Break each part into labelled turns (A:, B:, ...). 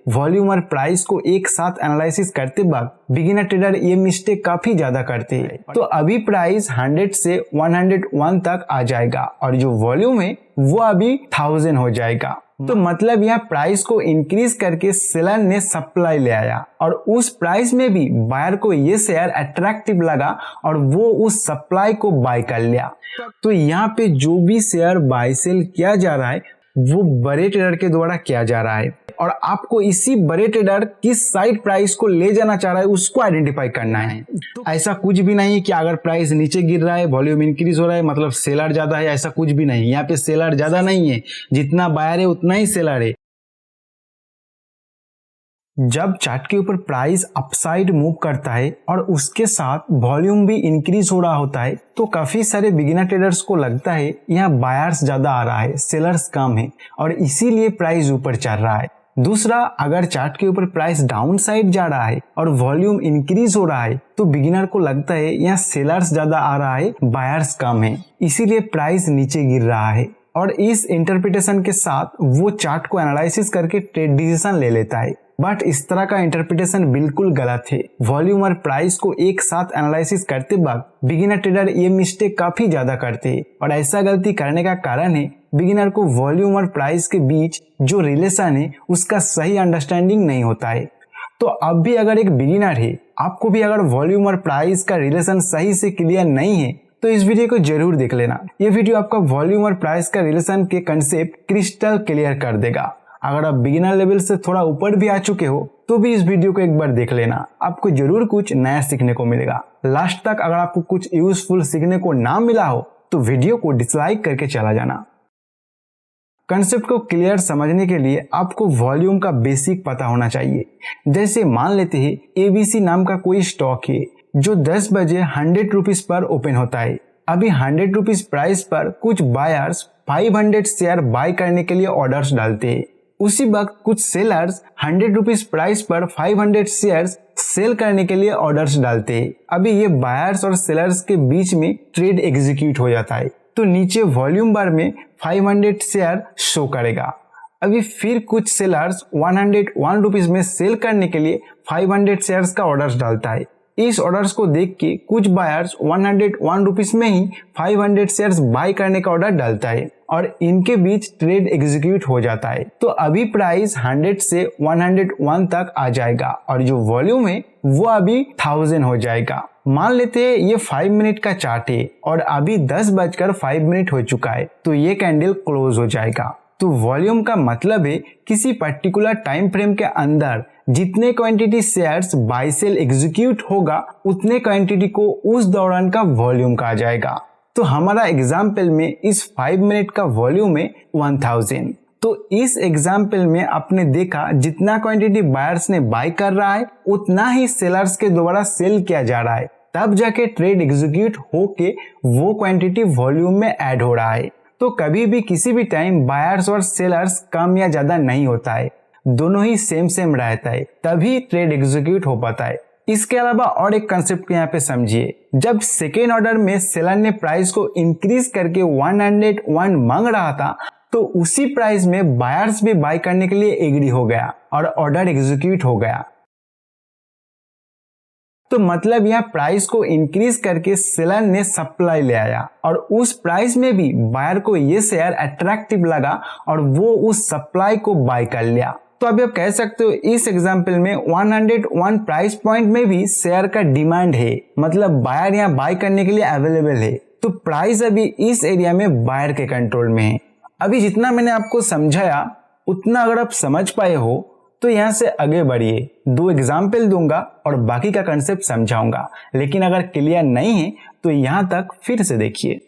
A: Volume और price को एक साथ एनालिसिस करते वक्त बिगिनर ट्रेडर ये मिस्टेक काफी ज्यादा करते हैं। तो अभी प्राइस 100 से 101 तक आ जाएगा और जो वॉल्यूम है वो अभी 1000 हो जाएगा। तो मतलब यहाँ प्राइस को इंक्रीज करके सेलर ने सप्लाई ले आया और उस प्राइस में भी बायर को ये शेयर अट्रैक्टिव लगा और वो उस सप्लाई को बाय कर लिया। तो यहाँ पे जो भी शेयर बाय सेल किया जा रहा है वो बड़े ट्रेडर के द्वारा किया जा रहा है और आपको इसी बड़े ट्रेडर किस साइड प्राइस को ले जाना चाह रहा है उसको आइडेंटिफाई करना है। ऐसा कुछ भी नहीं है कि अगर प्राइस नीचे गिर रहा है वॉल्यूम इंक्रीज हो रहा है मतलब सेलर ज्यादा है, ऐसा कुछ भी नहीं। यहाँ पे सेलर ज्यादा नहीं है, जितना बायर है उतना ही सेलर है। जब चार्ट के ऊपर प्राइस अपसाइड मूव करता है और उसके साथ वॉल्यूम भी इंक्रीज हो रहा होता है तो काफी सारे बिगिनर ट्रेडर्स को लगता है यहाँ बायर्स ज्यादा आ रहा है, सेलर्स कम है और इसीलिए प्राइस ऊपर चल रहा है। दूसरा, अगर चार्ट के ऊपर प्राइस डाउन साइड जा रहा है और वॉल्यूम इंक्रीज हो रहा है तो बिगिनर को लगता है यहाँ सेलर्स ज्यादा आ रहा है, बायर्स कम है, इसीलिए प्राइस नीचे गिर रहा है। और इस इंटरप्रिटेशन के साथ वो चार्ट को एनालिसिस करके ट्रेड डिसीजन ले लेता है। बट इस तरह का इंटरप्रिटेशन बिल्कुल गलत है। वॉल्यूम और प्राइस को एक साथ एनालिसिस करते वक्त बिगिनर ट्रेडर ये मिस्टेक काफी ज्यादा करते हैं और ऐसा गलती करने का कारण है बिगिनर को वॉल्यूम और प्राइस के बीच जो रिलेशन है उसका सही अंडरस्टैंडिंग नहीं होता है। तो अब भी अगर एक बिगिनर है, आपको भी अगर वॉल्यूम और प्राइस का रिलेशन सही से क्लियर नहीं है तो इस वीडियो को जरूर देख लेना। ये वीडियो आपका वॉल्यूम और प्राइस का रिलेशन के कंसेप्ट क्रिस्टल क्लियर कर देगा। अगर आप बिगिनर लेवल से थोड़ा ऊपर भी आ चुके हो तो भी इस वीडियो को एक बार देख लेना, आपको जरूर कुछ नया सीखने को मिलेगा। लास्ट तक अगर आपको कुछ यूजफुल सीखने को ना मिला हो तो वीडियो को डिसलाइक करके चला जाना। कंसेप्ट को क्लियर समझने के लिए आपको वॉल्यूम का बेसिक पता होना चाहिए। जैसे मान लेते हैं एबीसी नाम का कोई स्टॉक है जो 10 बजे 100 रुपीज पर ओपन होता है। अभी 100 रुपीज प्राइस पर कुछ बायर्स 500 शेयर बाय करने के लिए ऑर्डर्स डालते हैं। उसी वक्त कुछ सेलर्स 100 रुपीज प्राइस पर 500 शेयर्स सेल करने के लिए ऑर्डर्स डालते हैं। अभी ये बायर्स और सेलर्स के बीच में ट्रेड एग्जीक्यूट हो जाता है तो नीचे वॉल्यूम बार में 500 शेयर शो करेगा। अभी फिर कुछ सेलर्स 101 रुपीज में सेल करने के लिए 500 शेयर्स का ऑर्डर्स डालता है। इस ऑर्डर्स को देख के कुछ बायर्स 101 रुपीज में ही 500 शेयर्स बाय करने का ऑर्डर डालता है और इनके बीच ट्रेड एग्जीक्यूट हो जाता है। तो अभी प्राइस 100 से 101 तक आ जाएगा और जो वॉल्यूम है वो अभी 1000 हो जाएगा। मान लेते हैं ये 5 मिनट का चार्ट है और अभी 10:05 हो चुका है तो ये कैंडल क्लोज हो जाएगा। तो वॉल्यूम का मतलब है किसी पर्टिकुलर टाइम फ्रेम के अंदर जितने quantity shares buy sell execute होगा उतने क्वांटिटी को उस दौरान का वॉल्यूम कहा जाएगा। तो हमारा एग्जाम्पल में इस 5 मिनट का वॉल्यूम है 1000। तो इस एग्जाम्पल में आपने देखा जितना क्वांटिटी बायर्स ने बाय कर रहा है उतना ही सेलर्स के द्वारा सेल किया जा रहा है, तब जाके ट्रेड एग्जीक्यूट होके वो क्वांटिटी वॉल्यूम में ऐड हो रहा है। तो कभी भी किसी भी टाइम बायर्स और सेलर्स कम या ज्यादा नहीं होता है, दोनों ही सेम रहता है, तभी ट्रेड एग्जीक्यूट हो पाता है। इसके अलावा और एक कंसेप्ट को यहाँ पे समझिए। जब सेकेंड ऑर्डर में सेलर ने प्राइस को इंक्रीज करके 101 मांग रहा था तो उसी प्राइस में बायर्स भी बाय करने के लिए एग्री हो गया और ऑर्डर एग्जीक्यूट हो गया। तो मतलब यहाँ प्राइस को इंक्रीज करके सेलर ने सप्लाई ले आया और उस प्राइस में भी बायर को ये शेयर अट्रैक्टिव लगा और वो उस सप्लाई को बाय कर लिया। तो अभी आप कह सकते हो इस एग्जांपल में 101 प्राइस पॉइंट में भी शेयर का डिमांड है, मतलब बायर यहाँ बाय करने के लिए अवेलेबल है। तो प्राइस अभी इस एरिया में बायर के कंट्रोल में है। अभी जितना मैंने आपको समझाया उतना अगर आप समझ पाए हो तो यहाँ से आगे बढ़िए। 2 एग्जाम्पल दूंगा और बाकी का कंसेप्ट समझाऊंगा, लेकिन अगर क्लियर नहीं है तो यहाँ तक फिर से देखिए।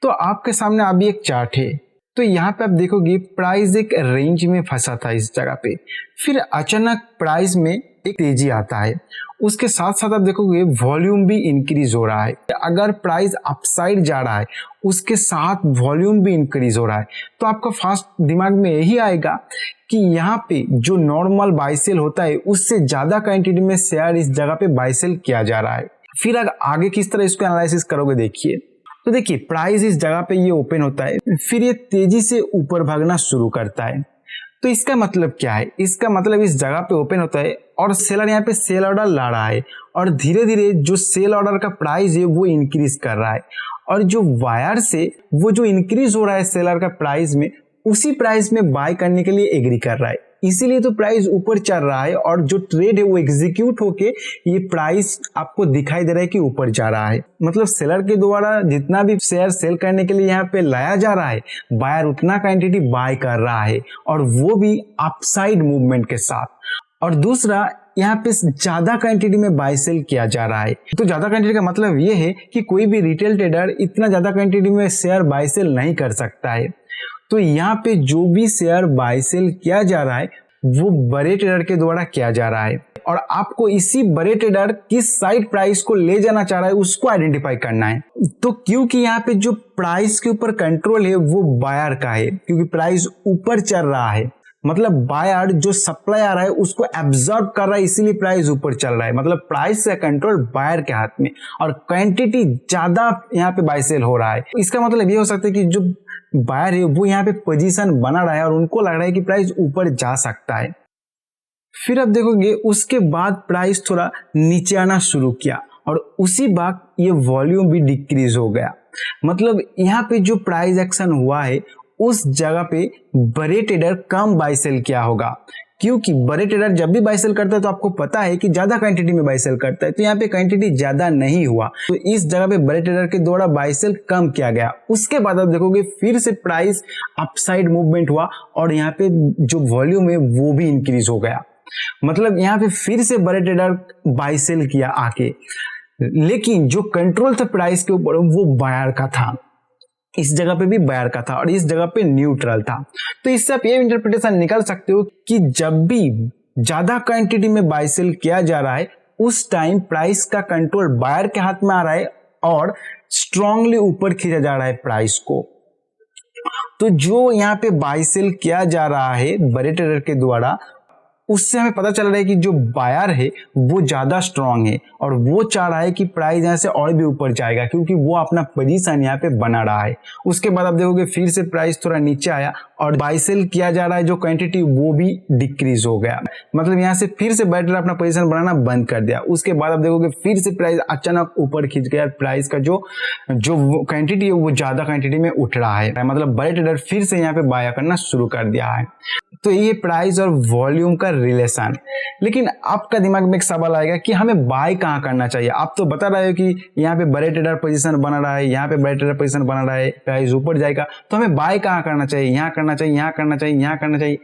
A: तो आपके सामने अभी एक चार्ट है, तो यहाँ पे आप देखोगे प्राइस एक रेंज में फंसा था इस जगह पे, फिर अचानक प्राइस में एक तेजी आता है, उसके साथ साथ आप देखोगे वॉल्यूम भी इंक्रीज हो रहा है। अगर प्राइस अपसाइड जा रहा है उसके साथ वॉल्यूम भी इंक्रीज हो रहा है तो आपका फास्ट दिमाग में यही आएगा कि यहाँ पे जो नॉर्मल बाय सेल होता है उससे ज्यादा क्वांटिटी में शेयर इस जगह पे बाय सेल किया जा रहा है। फिर अगर आगे किस तरह इसको एनालिसिस करोगे देखिए। तो देखिए प्राइस इस जगह पे ये ओपन होता है, फिर ये तेजी से ऊपर भागना शुरू करता है। तो इसका मतलब क्या है? इसका मतलब इस जगह पे ओपन होता है और सेलर यहाँ पे सेल ऑर्डर ला रहा है और धीरे धीरे जो सेल ऑर्डर का प्राइस है वो इंक्रीज कर रहा है और जो वायर से वो जो इंक्रीज हो रहा है सेलर का प्राइस में, उसी प्राइस में बाय करने के लिए एग्री कर रहा है, इसीलिए तो प्राइस ऊपर चल रहा है और जो ट्रेड है वो एग्जीक्यूट होके ये प्राइस आपको दिखाई दे रहा है कि ऊपर जा रहा है। मतलब सेलर के द्वारा जितना भी शेयर सेल करने के लिए यहाँ पे लाया जा रहा है, बायर उतना क्वांटिटी बाय कर रहा है और वो भी अपसाइड मूवमेंट के साथ। और दूसरा, यहाँ पे ज्यादा क्वांटिटी में बाय सेल किया जा रहा है। तो ज्यादा क्वांटिटी का मतलब ये है कि कोई भी रिटेल ट्रेडर इतना ज्यादा क्वांटिटी में शेयर बाय सेल नहीं कर सकता है। तो यहाँ पे जो भी शेयर बाय सेल किया जा रहा है वो बड़े ट्रेडर के द्वारा किया जा रहा है और आपको इसी बड़े ट्रेडर किस साइड प्राइस को ले जाना चाह रहा है उसको आइडेंटिफाई करना है। तो क्योंकि यहाँ पे जो प्राइस के ऊपर कंट्रोल है वो बायर का है, क्योंकि प्राइस ऊपर चल रहा है, मतलब बायर जो सप्लाई आ रहा है उसको एब्जॉर्ब कर रहा है, इसीलिए प्राइस ऊपर चल रहा है। मतलब प्राइस का कंट्रोल बायर के हाथ में और क्वांटिटी ज्यादा यहाँ पे बाय सेल हो रहा है। इसका मतलब ये हो सकता है कि जो बायर है वो यहाँ पे पोजीशन बना रहा है और उनको लग रहा है कि प्राइस ऊपर जा सकता है। फिर आप देखोगे उसके बाद प्राइस थोड़ा नीचे आना शुरू किया और उसी वक्त ये वॉल्यूम भी डिक्रीज हो गया। मतलब यहाँ पे जो प्राइस एक्शन हुआ है उस जगह पे बड़े ट्रेडर कम बाय सेल किया होगा, क्योंकि बड़े ट्रेडर जब भी बाय सेल करता है तो आपको पता है कि ज्यादा क्वांटिटी में बाय सेल करता है, तो यहाँ पे क्वांटिटी ज्यादा नहीं हुआ, तो इस जगह पे बड़े ट्रेडर के द्वारा बाय सेल कम किया गया। उसके बाद आप देखोगे फिर से प्राइस अपसाइड मूवमेंट हुआ और यहाँ पे जो वॉल्यूम है वो भी इंक्रीज हो गया। मतलब यहाँ पे फिर से बड़े ट्रेडर बाय सेल किया आके, लेकिन जो कंट्रोल था प्राइस के ऊपर वो बायर का था, इस जगह पे भी बायर का था और इस जगह पे न्यूट्रल था। तो इससे आप ये इंटरप्रिटेशन निकाल सकते हो कि जब भी ज्यादा क्वांटिटी में बाय सेल किया जा रहा है उस टाइम प्राइस का कंट्रोल बायर के हाथ में आ रहा है और स्ट्रांगली ऊपर खींचा जा रहा है प्राइस को। तो जो यहाँ पे बाय सेल किया जा रहा है बड़े ट्रेडर के द्वारा, उससे हमें पता चल रहा है कि जो बायर है वो ज्यादा स्ट्रांग है और वो चाह रहा है कि प्राइस यहाँ से और भी ऊपर जाएगा, क्योंकि वो अपना पोजीशन यहाँ पे बना रहा है। उसके बाद आप देखोगे फिर से प्राइस थोड़ा नीचे आया और बाय सेल किया जा रहा है जो क्वांटिटी वो भी डिक्रीज हो गया। मतलब यहाँ से फिर से बैटर अपना पोजीशन बनाना बंद कर दिया। उसके बाद आप देखोगे फिर से प्राइस अचानक ऊपर खींच गया, प्राइस का जो क्वांटिटी है वो ज्यादा क्वांटिटी में उठ रहा है। मतलब बड़े ट्रेडर फिर से यहाँ पे बाय करना शुरू कर दिया है। तो ये प्राइस और वॉल्यूम का रिलेशन। लेकिन आपका दिमाग में एक सवाल आएगा कि हमें बाय कहाँ करना चाहिए। आप तो बता रहे हो कि यहाँ पे बड़े ट्रेडर पोजीशन बना रहा है, यहाँ पे बड़े ट्रेडर पोजीशन बना रहा है, प्राइस ऊपर जाएगा, तो हमें बाय कहाँ करना चाहिए, यहाँ करना चाहिए, यहाँ करना चाहिए, यहाँ करना चाहिए।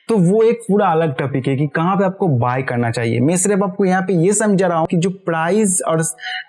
A: तो वो एक पूरा अलग टॉपिक है कि कहाँ पे आपको बाय करना चाहिए। मैं सिर्फ आपको यहाँ पे ये समझा रहा हूँ कि जो प्राइस और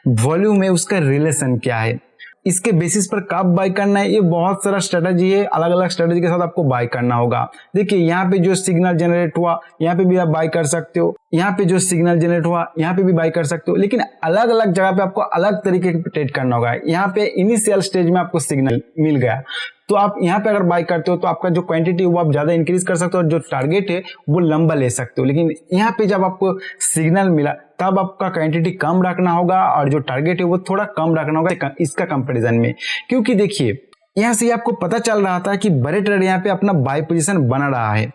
A: वॉल्यूम है उसका रिलेशन क्या है, इसके बेसिस पर कब बाय करना है। ये बहुत सारा स्ट्रेटजी है, अलग अलग स्ट्रेटजी के साथ आपको बाय करना होगा। देखिए यहाँ पे जो सिग्नल जनरेट हुआ यहाँ पे भी आप बाय कर सकते हो, यहाँ पे जो सिग्नल जनरेट हुआ यहाँ पे भी बाय कर सकते हो, लेकिन अलग अलग जगह पे आपको अलग तरीके से ट्रेड करना होगा। यहाँ पे इनिशियल स्टेज में आपको सिग्नल मिल गया तो आप यहाँ पे अगर बाय करते हो तो आपका जो क्वांटिटी है वो आप ज्यादा इंक्रीज कर सकते हो और जो टारगेट है वो लंबा ले सकते हो। लेकिन यहाँ पे जब आपको सिग्नल मिला तब आपका क्वांटिटी कम रखना होगा और जो टारगेट है वो थोड़ा कम रखना होगा इसका कंपैरिजन में। क्योंकि देखिए यहाँ से आपको पता चल रहा था कि बड़े ट्रेडर यहाँ पे अपना बाय पोजीशन बना रहा है,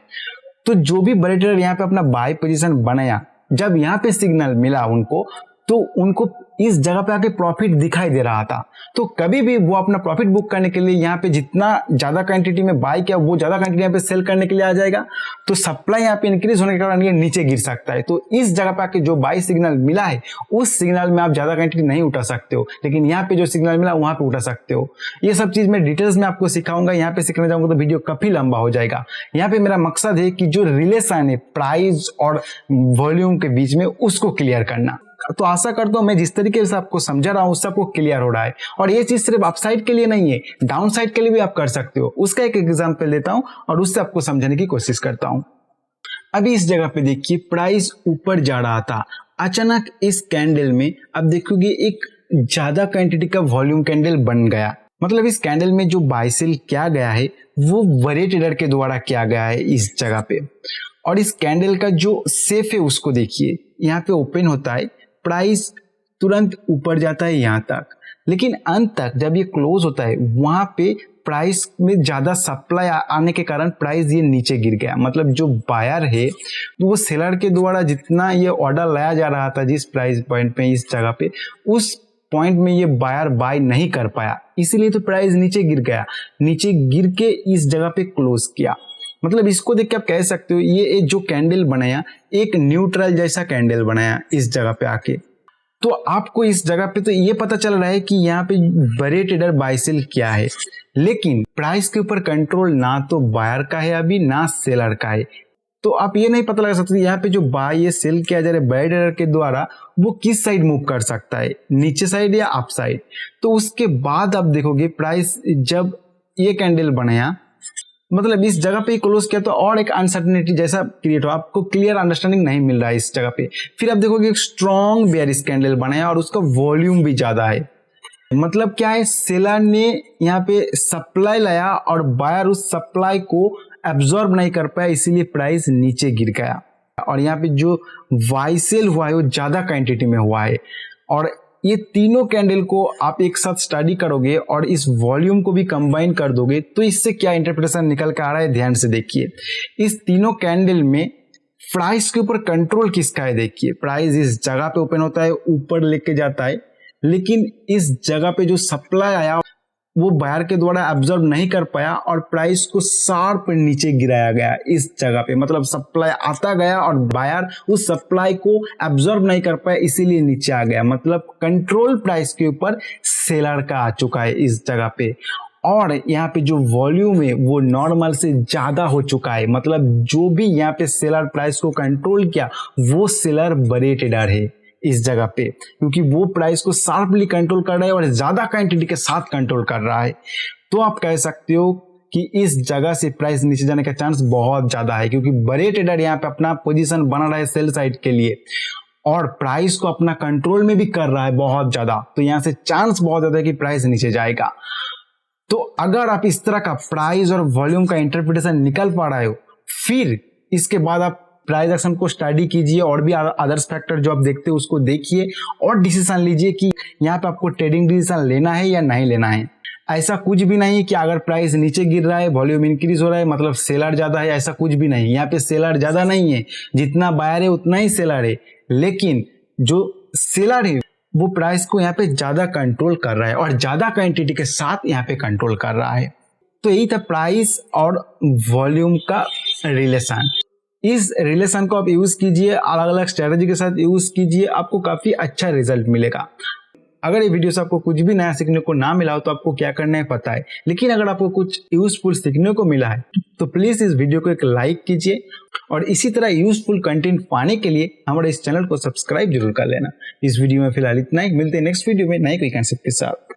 A: तो जो भी बड़े ट्रेडर यहाँ पे अपना बाय पोजीशन बनाया, जब यहाँ पे सिग्नल मिला उनको तो उनको इस जगह पे आके प्रॉफिट दिखाई दे रहा था। तो कभी भी वो अपना प्रॉफिट बुक करने के लिए यहाँ पे जितना ज्यादा क्वांटिटी में बाय किया वो ज्यादा क्वांटिटी यहाँ पे सेल करने के लिए आ जाएगा, तो सप्लाई यहाँ पे इंक्रीज होने के कारण ये नीचे गिर सकता है। तो इस जगह पे आके जो बाय सिग्नल मिला है उस सिग्नल में आप ज्यादा क्वांटिटी नहीं उठा सकते हो, लेकिन यहाँ पे जो सिग्नल मिला वहां पे उठा सकते हो। ये सब चीज मैं डिटेल्स में आपको सिखाऊंगा, यहाँ पे सीखने जाऊंगा तो वीडियो काफी लंबा हो जाएगा। यहाँ पे मेरा मकसद है कि जो रिलेशन है प्राइस और वॉल्यूम के बीच में उसको क्लियर करना। तो आशा करता हूं मैं जिस तरीके से आपको समझा रहा हूं उससे आपको क्लियर हो रहा है। और ये चीज सिर्फ अपसाइड के लिए नहीं है, डाउन साइड के लिए भी आप कर सकते हो। उसका एक एग्जांपल देता हूं और उससे आपको समझाने की कोशिश करता हूं। अभी इस जगह पे देखिए प्राइस ऊपर जा रहा था, अचानक इस कैंडल में अब देखोगे एक ज्यादा क्वांटिटी का वॉल्यूम कैंडल बन गया। मतलब इस कैंडल में जो बाय सेल किया गया है वो बड़े ट्रेडर के द्वारा किया गया है इस जगह पे। और इस कैंडल का जो सेफ है उसको देखिए, यहाँ पे ओपन होता है, प्राइस तुरंत ऊपर जाता है यहाँ तक, लेकिन अंत तक जब ये क्लोज होता है वहां पे प्राइस में ज़्यादा सप्लाई आने के कारण प्राइस ये नीचे गिर गया। मतलब जो बायर है वो सेलर के द्वारा जितना ये ऑर्डर लाया जा रहा था जिस प्राइस पॉइंट पे इस जगह पे, उस पॉइंट में ये बायर बाय नहीं कर पाया, इसीलिए तो प्राइस नीचे गिर गया। नीचे गिर के इस जगह पे क्लोज किया। मतलब इसको देख के आप कह सकते हो ये जो कैंडल बनाया एक न्यूट्रल जैसा कैंडल बनाया इस जगह पे आके। तो आपको इस जगह पे तो ये पता चल रहा है कि यहाँ पे बड़े ट्रेडर बाय सेल क्या है, लेकिन प्राइस के ऊपर कंट्रोल ना तो बायर का है अभी ना सेलर का है। तो आप ये नहीं पता लगा सकते यहाँ पे जो बाय या सेल किया जा रहा है बड़े ट्रेडर के द्वारा वो किस साइड मूव कर सकता है, नीचे साइड या अप साइड। तो उसके बाद आप देखोगे प्राइस जब ये कैंडल बनाया, मतलब इस जगह पे क्लोज किया तो और एक अनसर्टेनिटी जैसा क्रिएट हो, आपको क्लियर अंडरस्टैंडिंग नहीं मिल रहा है इस जगह पे। फिर आप देखोगे एक स्ट्रॉन्ग बेयरिश कैंडल बनाया और उसका वॉल्यूम भी ज्यादा है। मतलब क्या है, सेलर ने यहाँ पे सप्लाई लाया और बायर उस सप्लाई को एब्जॉर्ब नहीं कर पाया, इसीलिए प्राइस नीचे गिर गया। और यहाँ पे जो बाय सेल हुआ है वो ज्यादा क्वांटिटी में हुआ है। और ये तीनों कैंडल को आप एक साथ स्टडी करोगे और इस वॉल्यूम को भी कंबाइन कर दोगे तो इससे क्या इंटरप्रिटेशन निकल के आ रहा है ध्यान से देखिए। इस तीनों कैंडल में प्राइस के ऊपर कंट्रोल किसका है देखिए। प्राइस इस जगह पे ओपन होता है, ऊपर लेके जाता है, लेकिन इस जगह पे जो सप्लाई आया वो बायर के द्वारा एब्जॉर्ब नहीं कर पाया और प्राइस को शार्प नीचे गिराया गया इस जगह पे। मतलब सप्लाई आता गया और बायर उस सप्लाई को एब्जॉर्ब नहीं कर पाया, इसीलिए नीचे आ गया। मतलब कंट्रोल प्राइस के ऊपर सेलर का आ चुका है इस जगह पे। और यहाँ पे जो वॉल्यूम है वो नॉर्मल से ज्यादा हो चुका है। मतलब जो भी यहाँ पे सेलर प्राइस को कंट्रोल किया वो सेलर बड़े ट्रेडर है इस जगह पे, क्योंकि वो प्राइस को शार्पली कंट्रोल कर रहा है और ज्यादा क्वांटिटी के साथ कंट्रोल कर रहा है। तो आप कह सकते हो कि इस जगह से प्राइस नीचे जाने का चांस बहुत ज्यादा है, क्योंकि बड़े ट्रेडर यहाँ पे अपना पोजीशन बना रहा है सेल साइड के लिए और प्राइस को अपना कंट्रोल में भी कर रहा है बहुत ज्यादा। तो यहाँ से चांस बहुत ज्यादा है कि प्राइस नीचे जाएगा। तो अगर आप इस तरह का प्राइस और वॉल्यूम का इंटरप्रिटेशन निकल पा रहे हो, फिर इसके बाद आप प्राइस एक्शन को स्टडी कीजिए और भी अदर्स फैक्टर जो आप देखते हो उसको देखिए और डिसीजन लीजिए कि यहाँ पे आपको ट्रेडिंग डिसीजन लेना है या नहीं लेना है। ऐसा कुछ भी नहीं कि अगर प्राइस नीचे गिर रहा है वॉल्यूम इंक्रीज हो रहा है मतलब सेलर ज्यादा है, ऐसा कुछ भी नहीं। यहाँ पे सेलर ज्यादा नहीं है, जितना बायर है उतना ही सेलर है, लेकिन जो सेलर है वो प्राइस को यहाँ पे ज्यादा कंट्रोल कर रहा है और ज्यादा क्वांटिटी के साथ यहाँ पे कंट्रोल कर रहा है। तो यही था प्राइस और वॉल्यूम का रिलेशन। इस रिलेशन को आप यूज कीजिए, अलग अलग स्ट्रेटेजी के साथ यूज कीजिए, आपको काफी अच्छा रिजल्ट मिलेगा। अगर ये वीडियो से आपको कुछ भी नया सीखने को ना मिला हो तो आपको क्या करना है पता है, लेकिन अगर आपको कुछ यूजफुल सीखने को मिला है तो प्लीज इस वीडियो को एक लाइक कीजिए और इसी तरह यूजफुल कंटेंट पाने के लिए हमारे इस चैनल को सब्सक्राइब जरूर कर लेना। इस वीडियो में फिलहाल इतना ही, मिलते हैं नेक्स्ट वीडियो में नए कोई कंसेप्ट के साथ।